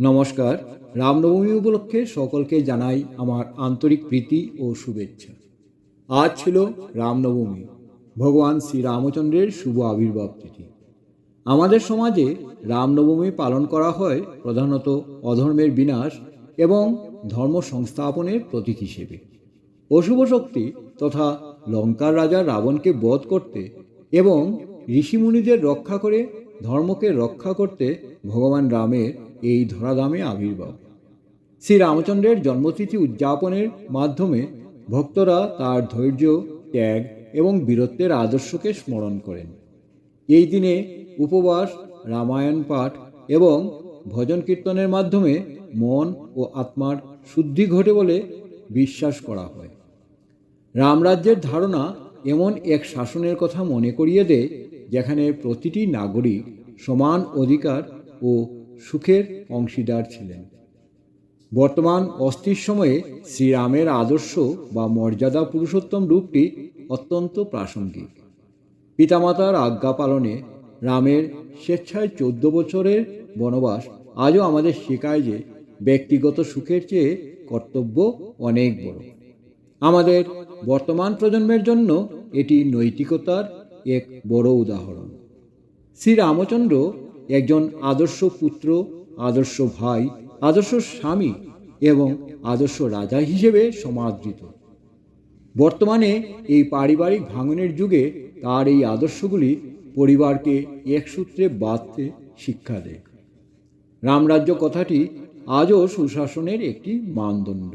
নমস্কার। রামনবমী উপলক্ষে সকলকে জানাই আমার আন্তরিক প্রীতি ও শুভেচ্ছা। আজ ছিল রামনবমী, ভগবান শ্রীরামচন্দ্রের শুভ আবির্ভাব তিথি। আমাদের সমাজে রামনবমী পালন করা হয় প্রধানত অধর্মের বিনাশ এবং ধর্ম সংস্থাপনের প্রতীক হিসেবে। অশুভ শক্তি তথা লঙ্কার রাজা রাবণকে বধ করতে এবং ঋষিমুনিদের রক্ষা করে ধর্মকে রক্ষা করতে ভগবান রামের এই ধরাধামে আবির্ভাব। শ্রীরামচন্দ্রের জন্মতিথি উদযাপনের মাধ্যমে ভক্তরা তার ধৈর্য, ত্যাগ এবং বীরত্বের আদর্শকে স্মরণ করেন। এই দিনে উপবাস, রামায়ণ পাঠ এবং ভজন কীর্তনের মাধ্যমে মন ও আত্মার শুদ্ধি ঘটে বলে বিশ্বাস করা হয়। রামরাজ্যের ধারণা এমন এক শাসনের কথা মনে করিয়ে দেয় যেখানে প্রতিটি নাগরিক সমান অধিকার ও সুখের অংশীদার ছিলেন। বর্তমান অস্থির সময়ে শ্রীরামের আদর্শ বা মর্যাদা পুরুষোত্তম রূপটি অত্যন্ত প্রাসঙ্গিক। পিতামাতার আজ্ঞা পালনে রামের স্বেচ্ছায় 14 বছরের বনবাস আজও আমাদের শেখায় যে ব্যক্তিগত সুখের চেয়ে কর্তব্য অনেক বড়। আমাদের বর্তমান প্রজন্মের জন্য এটি নৈতিকতার এক বড় উদাহরণ। শ্রীরামচন্দ্র একজন আদর্শ পুত্র, আদর্শ ভাই, আদর্শ স্বামী এবং আদর্শ রাজা হিসেবে সমাদৃত। বর্তমানে এই পারিবারিক ভাঙনের যুগে তার এই আদর্শগুলি পরিবারকে এক সূত্রে বাঁধতে শিক্ষা দেয়। রামরাজ্য কথাটি আজও সুশাসনের একটি মানদণ্ড।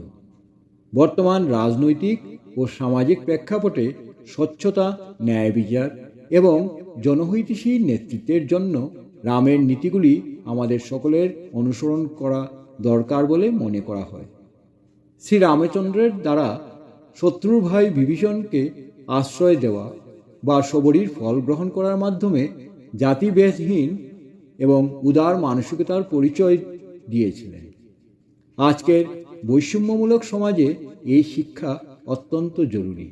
বর্তমান রাজনৈতিক ও সামাজিক প্রেক্ষাপটে স্বচ্ছতা, ন্যায় বিচার এবং জনহিতৈষী নেতৃত্বের জন্য রামের নীতিগুলি আমাদের সকলের অনুসরণ করা দরকার বলে মনে করা হয়। শ্রীরামচন্দ্রের দ্বারা শত্রুর ভাই বিভীষণকে আশ্রয় দেওয়া বা শবরীর ফল গ্রহণ করার মাধ্যমে জাতিভেদহীন এবং উদার মানসিকতার পরিচয় দিয়েছিলেন। আজকের বৈষম্যমূলক সমাজে এই শিক্ষা অত্যন্ত জরুরি।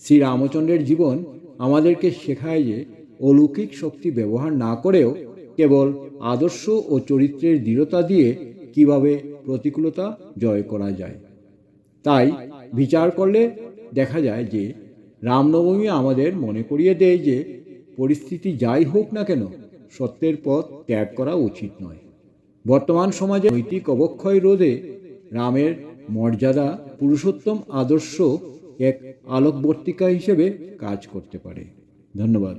শ্রীরামচন্দ্রের জীবন আমাদেরকে শেখায় যে অলৌকিক শক্তি ব্যবহার না করেও কেবল আদর্শ ও চরিত্রের দৃঢ়তা দিয়ে কিভাবে প্রতিকূলতা জয় করা যায়। তাই বিচার করলে দেখা যায় যে রামনবমী আমাদের মনে করিয়ে দেয় যে পরিস্থিতি যাই হোক না কেন, সত্যের পথ ত্যাগ করা উচিত নয়। বর্তমান সমাজে নৈতিক অবক্ষয় রোধে রামের মর্যাদা পুরুষোত্তম আদর্শ এক আলোকবর্তিকা হিসেবে কাজ করতে পারে। ধন্যবাদ।